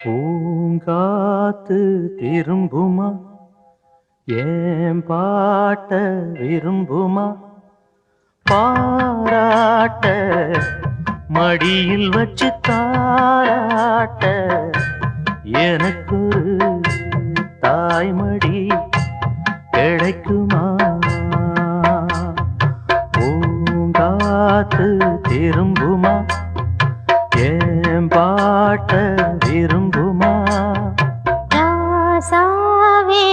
பூங்காத்து திரும்புமா ஏன் பாட்ட விரும்புமா பாராட்ட மடியில் வச்சு தாராட்ட எனக்கு தாய்மடி கிடைக்குமா பூங்காத்து திரும்புமா ஏன் பாட்ட விரும்புமா ராசாவே